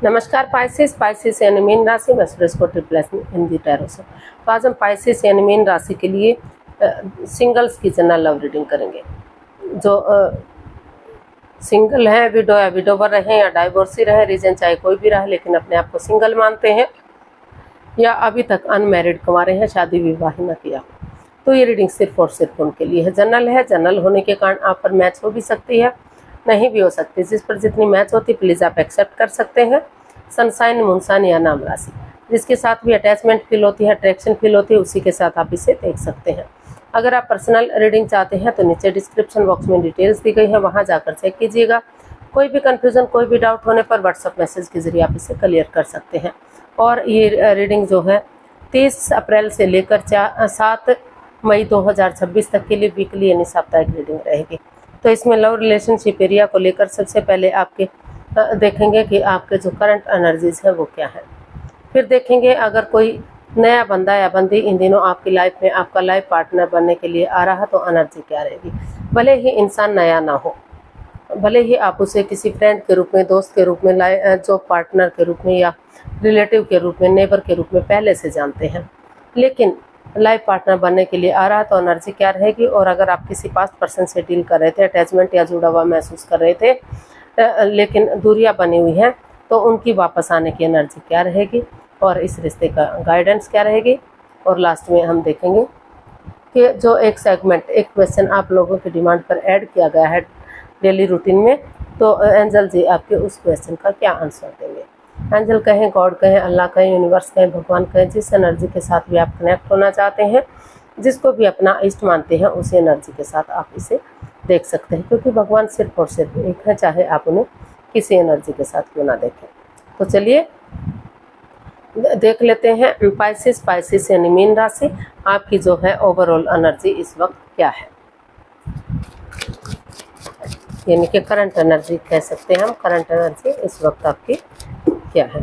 नमस्कार पाइसेस यानी मीन राशि में को ट्रिप्लस हिंदी टैरो से। तो आज हम पाइसेस यानी मीन राशि के लिए सिंगल्स की जनरल लव रीडिंग करेंगे। जो सिंगल हैं, विडो या विडोवर रहे या डाइवोर्सी रहे, रीजन चाहे कोई भी रहे, लेकिन अपने आप को सिंगल मानते हैं या अभी तक अनमैरिड कुंवारे हैं, शादी विवाह न किया, तो ये रीडिंग सिर्फ और सिर्फ उनके लिए है। जनरल है, जनरल होने के कारण आप पर मैच हो भी सकती है, नहीं भी हो सकती। जिस पर जितनी मैच होती प्लीज़ आप एक्सेप्ट कर सकते हैं। सनसाइन, मूनसाइन या नाम राशि, जिसके साथ भी अटैचमेंट फील होती है, अट्रैक्शन फील होती है, उसी के साथ आप इसे देख सकते हैं। अगर आप पर्सनल रीडिंग चाहते हैं तो नीचे डिस्क्रिप्शन बॉक्स में डिटेल्स दी गई है, वहां जाकर चेक कीजिएगा। कोई भी कन्फ्यूज़न, कोई भी डाउट होने पर व्हाट्सएप मैसेज के जरिए आप इसे क्लियर कर सकते हैं। और ये रीडिंग जो है 30 अप्रैल से लेकर 7 मई 2026 तक के लिए वीकली यानी साप्ताहिक रीडिंग रहेगी। तो इसमें लव रिलेशनशिप एरिया को लेकर सबसे पहले आपके देखेंगे कि आपके जो करंट एनर्जीज है वो क्या है। फिर देखेंगे अगर कोई नया बंदा या बंदी इन दिनों आपकी लाइफ में आपका लाइफ पार्टनर बनने के लिए आ रहा तो एनर्जी क्या रहेगी। भले ही इंसान नया ना हो, भले ही आप उसे किसी फ्रेंड के रूप में, दोस्त के रूप में, जो पार्टनर के रूप में या रिलेटिव के रूप में, नेबर के रूप में पहले से जानते हैं, लेकिन लाइफ पार्टनर बनने के लिए आ रहा तो एनर्जी क्या रहेगी। और अगर आप किसी पास्ट पर्सन से डील कर रहे थे, अटैचमेंट या जुड़ा हुआ महसूस कर रहे थे, लेकिन दूरियां बनी हुई हैं, तो उनकी वापस आने की एनर्जी क्या रहेगी और इस रिश्ते का गाइडेंस क्या रहेगी। और लास्ट में हम देखेंगे कि जो एक सेगमेंट, एक क्वेश्चन आप लोगों की डिमांड पर ऐड किया गया है डेली रूटीन में, तो एंजल जी आपके उस क्वेश्चन का क्या आंसर देंगे। एंजल कहें, गॉड कहें, अल्लाह कहें, यूनिवर्स कहें, भगवान कहें, जिस एनर्जी के साथ भी आप कनेक्ट होना चाहते हैं, जिसको भी अपना इष्ट मानते हैं, उसी एनर्जी के साथ आप इसे देख सकते हैं, क्योंकि भगवान सिर्फ और सिर्फ एक है, चाहे आप उन्हें किसी एनर्जी के साथ क्यों ना देखें। तो चलिए देख लेते हैं पाइसेस यानी मीन राशि, आपकी जो है ओवरऑल एनर्जी इस वक्त क्या है, यानी कि करंट एनर्जी कह सकते हैं हम। करंट एनर्जी इस वक्त आपकी क्या है।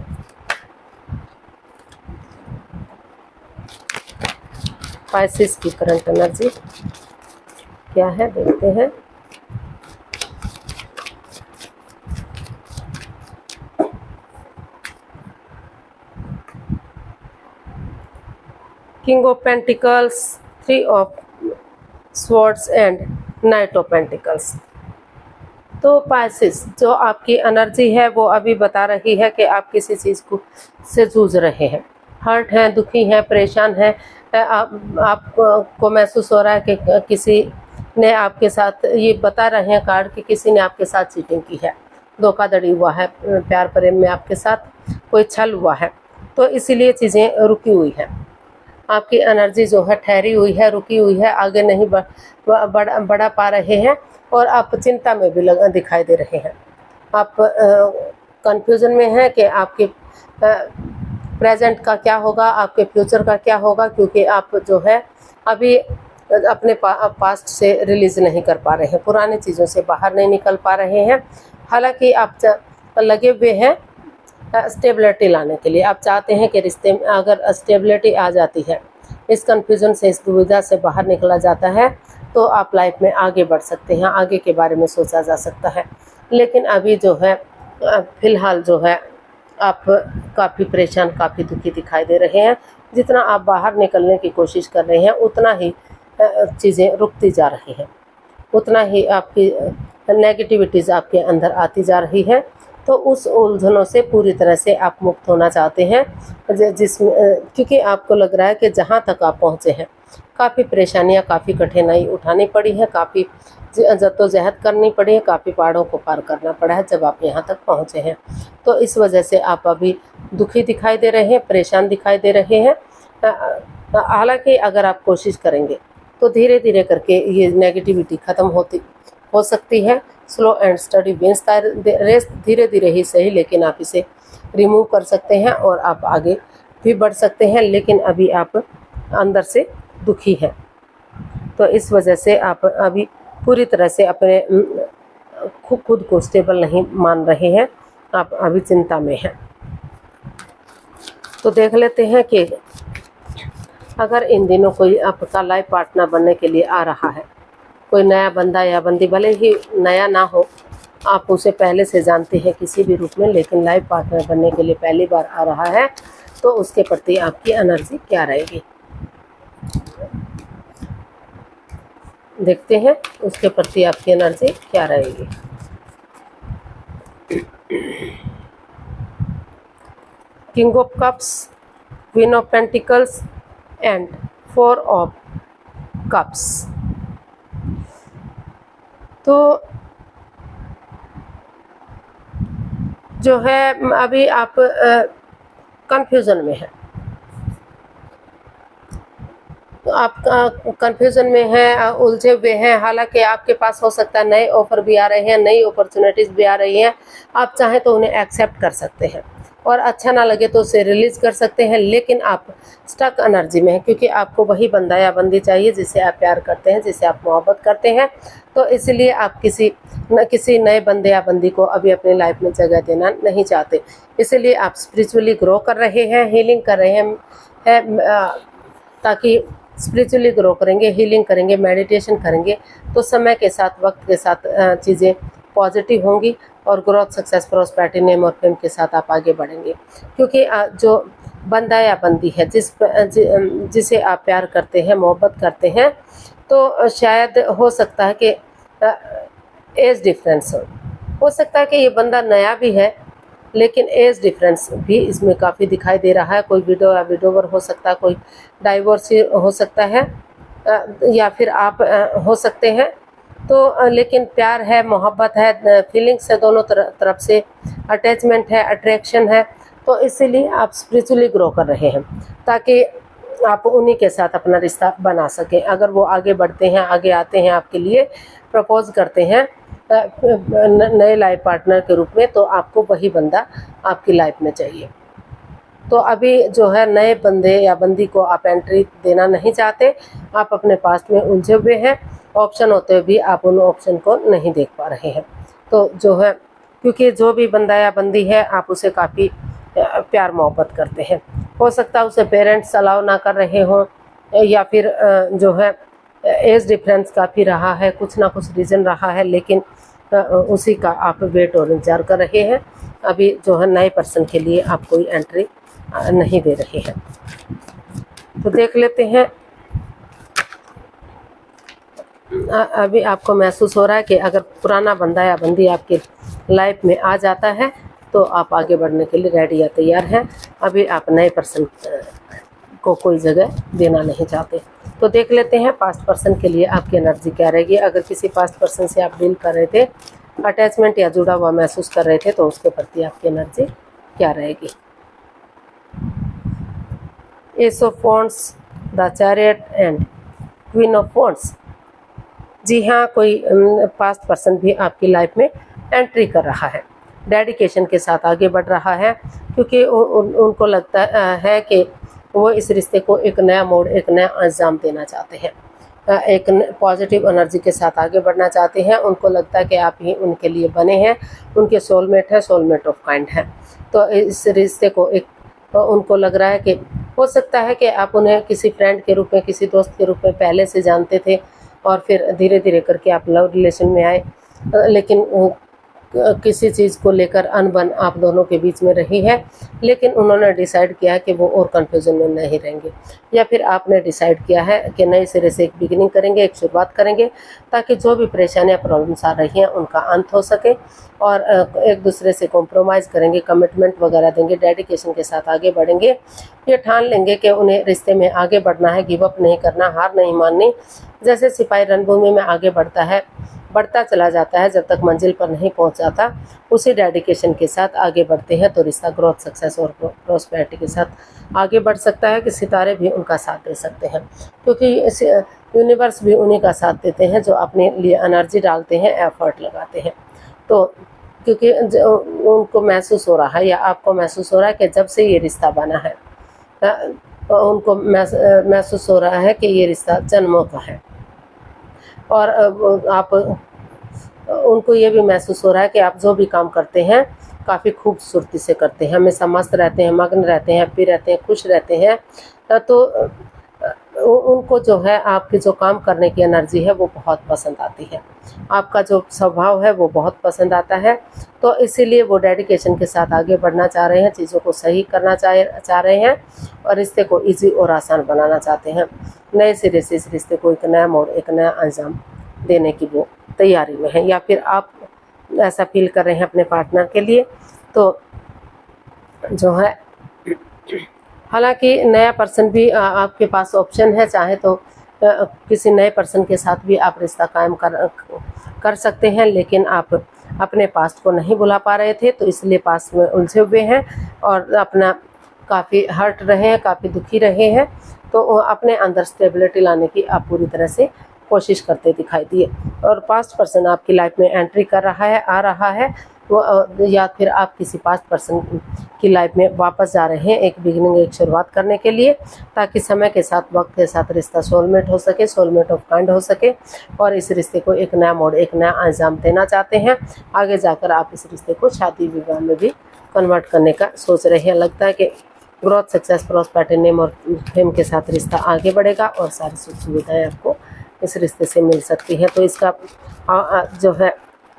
पाइसेस की करंट एनर्जी क्या है, देखते हैं। King of pentacles, 3 of swords and night of pentacles. तो पाइसेस जो आपकी एनर्जी है वो अभी बता रही है कि आप किसी चीज़ को से जूझ रहे हैं, हर्ट हैं, दुखी हैं, परेशान हैं। आपको महसूस हो रहा है कि किसी ने आपके साथ, ये बता रहे हैं कार्ड कि किसी ने आपके साथ चीटिंग की है, धोखाधड़ी हुआ है, प्यार प्रेम में आपके साथ कोई छल हुआ है, तो इसीलिए चीज़ें रुकी हुई हैं। आपकी एनर्जी जो है ठहरी हुई है, रुकी हुई है, आगे नहीं बढ़ा पा रहे हैं और आप चिंता में भी दिखाई दे रहे हैं। आप कंफ्यूजन में हैं कि आपके प्रेजेंट का क्या होगा, आपके फ्यूचर का क्या होगा, क्योंकि आप जो है अभी अपने पास्ट से रिलीज नहीं कर पा रहे हैं, पुरानी चीज़ों से बाहर नहीं निकल पा रहे हैं। हालांकि आप लगे हुए हैं स्टेबिलिटी लाने के लिए, आप चाहते हैं कि रिश्ते में अगर स्टेबिलिटी आ जाती है, इस कन्फ्यूजन से, इस दुविधा से बाहर निकला जाता है, तो आप लाइफ में आगे बढ़ सकते हैं, आगे के बारे में सोचा जा सकता है। लेकिन अभी जो है फिलहाल जो है आप काफ़ी परेशान, काफ़ी दुखी दिखाई दे रहे हैं। जितना आप बाहर निकलने की कोशिश कर रहे हैं उतना ही चीज़ें रुकती जा रही हैं, उतना ही आपकी नेगेटिविटीज़ आपके अंदर आती जा रही है। तो उस उलझनों से पूरी तरह से आप मुक्त होना चाहते हैं, जिसमें क्योंकि आपको लग रहा है कि जहाँ तक आप पहुँचे हैं काफ़ी परेशानियाँ, काफ़ी कठिनाई उठानी पड़ी है, काफ़ी जद्दोजहद करनी पड़ी है, काफ़ी पहाड़ों को पार करना पड़ा है जब आप यहाँ तक पहुँचे हैं। तो इस वजह से आप अभी दुखी दिखाई दे रहे हैं, परेशान दिखाई दे रहे हैं। हालांकि अगर आप कोशिश करेंगे तो धीरे धीरे करके ये नेगेटिविटी ख़त्म हो सकती है। Slow and steady wins the race, धीरे धीरे ही सही, लेकिन आप इसे रिमूव कर सकते हैं और आप आगे भी बढ़ सकते हैं। लेकिन अभी आप अंदर से दुखी हैं, तो इस वजह से आप अभी पूरी तरह से अपने खुद को स्टेबल नहीं मान रहे हैं, आप अभी चिंता में हैं। तो देख लेते हैं कि अगर इन दिनों कोई आपका लाइफ पार्टनर बनने के लिए आ रहा है, कोई नया बंदा या बंदी, भले ही नया ना हो, आप उसे पहले से जानते हैं किसी भी रूप में, लेकिन लाइफ पार्टनर बनने के लिए पहली बार आ रहा है, तो उसके प्रति आपकी एनर्जी क्या रहेगी, देखते हैं उसके प्रति आपकी एनर्जी क्या रहेगी। King of cups, queen of pentacles and 4 of cups. तो जो है अभी आप कंफ्यूजन में है, तो आप कंफ्यूजन में हैं, उलझे हुए हैं। हालांकि आपके पास हो सकता है नए ऑफर भी आ रहे हैं, नई अपॉर्चुनिटीज़ भी आ रही हैं, आप चाहें तो उन्हें एक्सेप्ट कर सकते हैं और अच्छा ना लगे तो उसे रिलीज़ कर सकते हैं, लेकिन आप स्टक एनर्जी में हैं क्योंकि आपको वही बंदा या बंदी चाहिए जिससे आप प्यार करते हैं, जिससे आप मोहब्बत करते हैं। तो इसलिए आप किसी नए बंदे या बंदी को अभी अपनी लाइफ में जगह देना नहीं चाहते, इसलिए आप स्पिरिचुअली ग्रो कर रहे हैं, हीलिंग कर रहे हैं, ताकि स्पिरिचुअली ग्रो करेंगे, हीलिंग करेंगे, मेडिटेशन करेंगे तो समय के साथ, वक्त के साथ चीज़ें पॉजिटिव होंगी और ग्रोथ, सक्सेस, प्रॉस्पेरिटी, नेम और फेम के साथ आप आगे बढ़ेंगे। क्योंकि जो बंदा या बंदी है जिसे आप प्यार करते हैं, मोहब्बत करते हैं, तो शायद हो सकता है कि एज डिफरेंस हो सकता है कि ये बंदा नया भी है, लेकिन एज डिफरेंस भी इसमें काफ़ी दिखाई दे रहा है। कोई विडो या विडोवर हो सकता है, कोई डाइवोर्स हो सकता है, या फिर आप हो सकते हैं। तो लेकिन प्यार है, मोहब्बत है, फीलिंग्स है, दोनों तरफ से अटैचमेंट है, अट्रैक्शन है। तो इसीलिए आप स्पिरिचुअली ग्रो कर रहे हैं ताकि आप उन्हीं के साथ अपना रिश्ता बना सकें। अगर वो आगे बढ़ते हैं, आगे आते हैं, आपके लिए प्रपोज करते हैं नए लाइफ पार्टनर के रूप में, तो आपको वही बंदा आपकी लाइफ में चाहिए। तो अभी जो है नए बंदे या बंदी को आप एंट्री देना नहीं चाहते, आप अपने पास्ट में उलझे हुए हैं, ऑप्शन होते हुए भी आप उन ऑप्शन को नहीं देख पा रहे हैं। तो जो है क्योंकि जो भी बंदा या बंदी है आप उसे काफ़ी प्यार मोहब्बत करते हैं, हो सकता है उसे पेरेंट्स अलाउ ना कर रहे हों, या फिर जो है एज डिफरेंस काफ़ी रहा है, कुछ ना कुछ रीज़न रहा है, लेकिन उसी का आप वेट और इंतजार कर रहे हैं। अभी जो है नए पर्सन के लिए आप कोई एंट्री नहीं दे रहे हैं। तो देख लेते हैं, अभी आपको महसूस हो रहा है कि अगर पुराना बंदा या बंदी आपकी लाइफ में आ जाता है तो आप आगे बढ़ने के लिए रेडी या तैयार हैं। अभी आप नए पर्सन को कोई जगह देना नहीं चाहते। तो देख लेते हैं पास्ट पर्सन के लिए आपकी एनर्जी क्या रहेगी। अगर किसी पास्ट पर्सन से आप डील कर रहे थे, अटैचमेंट या जुड़ा हुआ महसूस कर रहे थे, तो उसके प्रति आपकी एनर्जी क्या रहेगी। Ace of wands, the chariot and queen of wands. जी हाँ, कोई पास्ट पर्सन भी आपकी लाइफ में एंट्री कर रहा है, डेडिकेशन के साथ आगे बढ़ रहा है, क्योंकि उनको लगता है कि वो इस रिश्ते को एक नया मोड़, एक नया अंजाम देना चाहते हैं, एक पॉजिटिव एनर्जी के साथ आगे बढ़ना चाहते हैं। उनको लगता है कि आप ही उनके लिए बने हैं, उनके सोलमेट है, सोलमेट ऑफ काइंड है। तो इस रिश्ते को उनको लग रहा है कि हो सकता है कि आप उन्हें किसी फ्रेंड के रूप में, किसी दोस्त के रूप में पहले से जानते थे और फिर धीरे धीरे करके आप लव रिलेशन में आए, लेकिन किसी चीज़ को लेकर अनबन आप दोनों के बीच में रही है, लेकिन उन्होंने डिसाइड किया कि वो और कन्फ्यूजन में नहीं रहेंगे, या फिर आपने डिसाइड किया है कि नए सिरे से एक बिगिनिंग करेंगे, एक शुरुआत करेंगे, ताकि जो भी परेशानियां, प्रॉब्लम्स आ रही हैं उनका अंत हो सके, और एक दूसरे से कॉम्प्रोमाइज़ करेंगे, कमिटमेंट वगैरह देंगे, डेडिकेशन के साथ आगे बढ़ेंगे। ये ठान लेंगे कि उन्हें रिश्ते में आगे बढ़ना है, गिव अप नहीं करना, हार नहीं माननी। जैसे सिपाही रणभूमि में आगे बढ़ता चला जाता है जब तक मंजिल पर नहीं पहुंच जाता, उसी डेडिकेशन के साथ आगे बढ़ते हैं तो रिश्ता ग्रोथ, सक्सेस और प्रॉस्पेरिटी के साथ आगे बढ़ सकता है कि सितारे भी उनका साथ दे सकते हैं, क्योंकि यूनिवर्स भी उन्हीं का साथ देते हैं जो अपने लिए एनर्जी डालते हैं, एफर्ट लगाते हैं। तो क्योंकि उनको महसूस हो रहा है या आपको महसूस हो रहा है कि जब से ये रिश्ता बना है, उनको महसूस हो रहा है कि ये रिश्ता जन्मों का है, और आप उनको ये भी महसूस हो रहा है कि आप जो भी काम करते हैं काफ़ी खूबसूरती से करते हैं, हमेशा मस्त रहते हैं, मग्न रहते हैं, हैप्पी रहते हैं, खुश रहते हैं। तो उनको जो है आपकी जो काम करने की एनर्जी है वो बहुत पसंद आती है, आपका जो स्वभाव है वो बहुत पसंद आता है। तो इसीलिए वो डेडिकेशन के साथ आगे बढ़ना चाह रहे हैं, चीज़ों को सही करना चाह रहे हैं और रिश्ते को ईजी और आसान बनाना चाहते हैं। नए सिरे से इस रिश्ते को एक नया मोड़, एक नया अंजाम देने की वो तैयारी में है, या फिर आप ऐसा फील कर रहे हैं अपने पार्टनर के लिए। तो जो है हालांकि नया पर्सन भी आपके पास ऑप्शन है, चाहे तो किसी नए पर्सन के साथ भी आप रिश्ता कायम कर सकते हैं, लेकिन आप अपने पास्ट को नहीं भुला पा रहे थे, तो इसलिए पास्ट में उलझे हुए हैं और अपना काफ़ी हर्ट रहे हैं, काफ़ी दुखी रहे हैं। तो अपने अंदर स्टेबिलिटी लाने की आप पूरी तरह से कोशिश करते दिखाई दिए और पास्ट पर्सन आपकी लाइफ में एंट्री कर रहा है, आ रहा है, वो या फिर आप किसी पास्ट पर्सन की लाइफ में वापस जा रहे हैं एक बिगिनिंग, एक शुरुआत करने के लिए, ताकि समय के साथ, वक्त के साथ रिश्ता सोलमेट हो सके, सोलमेट ऑफ काइंड हो सके और इस रिश्ते को एक नया मोड़, एक नया अंजाम देना चाहते हैं। आगे जाकर आप इस रिश्ते को शादी विवाह में भी कन्वर्ट करने का सोच रहे हैं। लगता है कि ग्रोथ, सक्सेस, प्रॉस्पेरिटी, नेम और फेम के साथ रिश्ता आगे बढ़ेगा और सारी सुख सुविधाएँ आपको इस रिश्ते से मिल सकती है। तो इसका जो है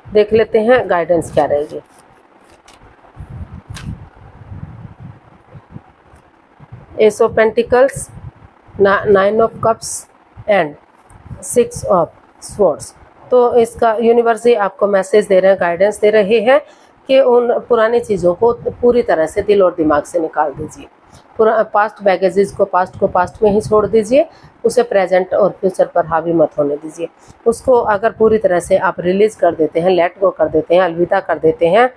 देख लेते हैं गाइडेंस क्या रहेगी। Ace of pentacles, 9 of cups and 6 of swords. तो इसका यूनिवर्स ही आपको मैसेज दे रहे हैं, गाइडेंस दे रहे हैं कि उन पुरानी चीज़ों को पूरी तरह से दिल और दिमाग से निकाल दीजिए। पास्ट बैगेजेस को पास्ट में ही छोड़ दीजिए, उसे प्रेजेंट और फ्यूचर पर हावी मत होने दीजिए। उसको अगर पूरी तरह से आप रिलीज़ कर देते हैं, लेट गो कर देते हैं, अलविदा कर देते हैं,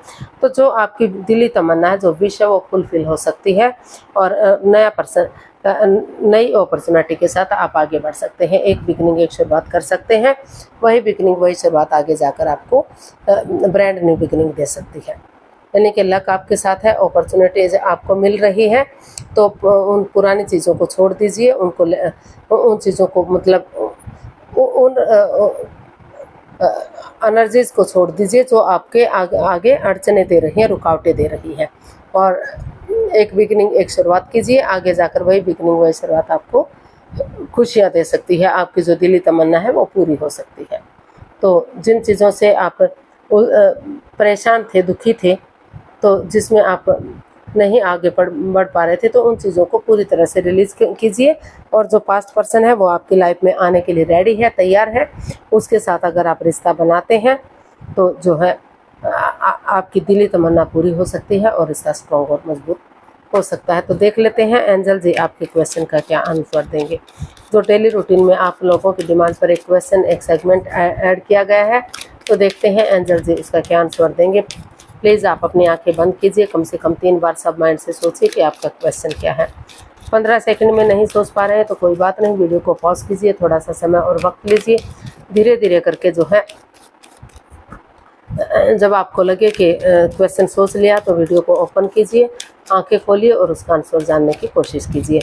तो जो आपकी दिली तमन्ना है, जो विश है, वो फुलफिल हो सकती है और नया पर्सन, नई अपॉर्चुनिटी के साथ आप आगे बढ़ सकते हैं। एक बिगनिंग, एक शुरुआत कर सकते हैं। वही बिगनिंग, वही शुरुआत आगे जाकर आपको ब्रांड न्यू बिगनिंग दे सकती है। यानी कि लक आपके साथ है, अपॉर्चुनिटीज आपको मिल रही है। तो उन पुरानी चीज़ों को छोड़ दीजिए, उन चीज़ों को मतलब उन एनर्जीज को छोड़ दीजिए जो आपके आगे अड़चने दे रही हैं, रुकावटें दे रही हैं, और एक बिगनिंग, एक शुरुआत कीजिए। आगे जाकर वही बिगनिंग, वही शुरुआत आपको खुशियाँ दे सकती है। आपकी जो दिली तमन्ना है वो पूरी हो सकती है। तो जिन चीज़ों से आप परेशान थे, दुखी थे, तो जिसमें आप नहीं आगे बढ़ पा रहे थे, तो उन चीज़ों को पूरी तरह से रिलीज़ कीजिए। और जो पास्ट पर्सन है वो आपकी लाइफ में आने के लिए रेडी है, तैयार है। उसके साथ अगर आप रिश्ता बनाते हैं तो जो है आपकी दिली तमन्ना पूरी हो सकती है और रिश्ता स्ट्रॉन्ग और मजबूत हो सकता है। तो देख लेते हैं एंजल जी आपके क्वेश्चन का क्या आंसर देंगे। जो डेली रूटीन में आप लोगों की डिमांड पर एक क्वेश्चन, एक सेगमेंट ऐड किया गया है, तो देखते हैं एंजल जी इसका क्या आंसर देंगे। प्लीज़ आप अपनी आंखें बंद कीजिए, कम से कम 3 बार सब माइंड से सोचिए कि आपका क्वेश्चन क्या है। 15 सेकंड में नहीं सोच पा रहे हैं तो कोई बात नहीं, वीडियो को पॉज कीजिए, थोड़ा सा समय और वक्त लीजिए। धीरे धीरे करके जो है, जब आपको लगे कि क्वेश्चन सोच लिया तो वीडियो को ओपन कीजिए, आंखें खोलिए और उसका आंसर जानने की कोशिश कीजिए।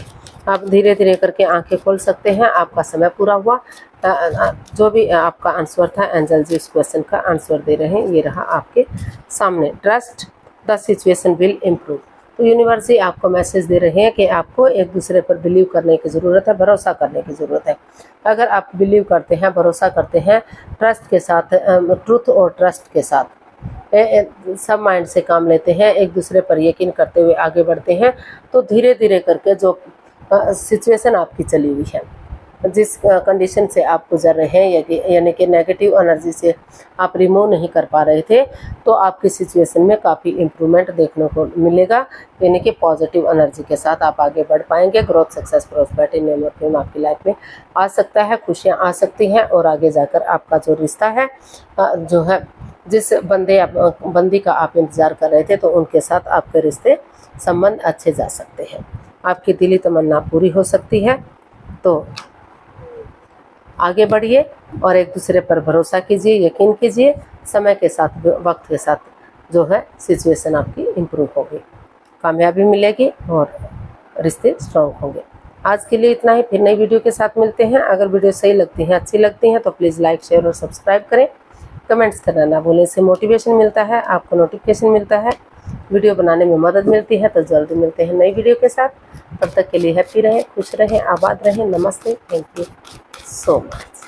आप धीरे धीरे करके आंखें खोल सकते हैं। आपका समय पूरा हुआ। जो भी आपका आंसर था, एंजल जी इस क्वेश्चन का आंसर दे रहे हैं। ये रहा आपके सामने। Trust the situation will improve. तो यूनिवर्स ही आपको मैसेज दे रहे हैं कि आपको एक दूसरे पर बिलीव करने की ज़रूरत है, भरोसा करने की ज़रूरत है। अगर आप बिलीव करते हैं, भरोसा करते हैं, ट्रस्ट के साथ, ट्रुथ और ट्रस्ट के साथ सब माइंड से काम लेते हैं, एक दूसरे पर यकीन करते हुए आगे बढ़ते हैं, तो धीरे धीरे करके जो सिचुएशन आपकी चली हुई है, जिस कंडीशन से आप गुजर रहे हैं, यानी कि नेगेटिव एनर्जी से आप रिमूव नहीं कर पा रहे थे, तो आपकी सिचुएशन में काफ़ी इम्प्रूवमेंट देखने को मिलेगा। यानी कि पॉजिटिव एनर्जी के साथ आप आगे बढ़ पाएंगे। ग्रोथ, सक्सेस, प्रॉस्पेरिटी, नेम और फेम आपकी लाइफ में आ सकता है, खुशियाँ आ सकती हैं और आगे जाकर आपका जो रिश्ता है, जो है जिस बंदी का आप इंतज़ार कर रहे थे, तो उनके साथ आपके रिश्ते संबंध अच्छे जा सकते हैं। आपकी दिली तमन्ना पूरी हो सकती है। तो आगे बढ़िए और एक दूसरे पर भरोसा कीजिए, यकीन कीजिए। समय के साथ, वक्त के साथ जो है सिचुएशन आपकी इम्प्रूव होगी, कामयाबी मिलेगी और रिश्ते स्ट्रॉन्ग होंगे। आज के लिए इतना ही। फिर नई वीडियो के साथ मिलते हैं। अगर वीडियो सही लगती है, अच्छी लगती हैं, तो प्लीज़ लाइक, शेयर और सब्सक्राइब करें। कमेंट्स करना ना भूलें, इससे मोटिवेशन मिलता है, आपको नोटिफिकेशन मिलता है वीडियो बनाने में मदद मिलती है। तो जल्दी मिलते हैं नई वीडियो के साथ। तब तक के लिए हैप्पी रहें, खुश रहें, आबाद रहें। नमस्ते, थैंक यू सो मच।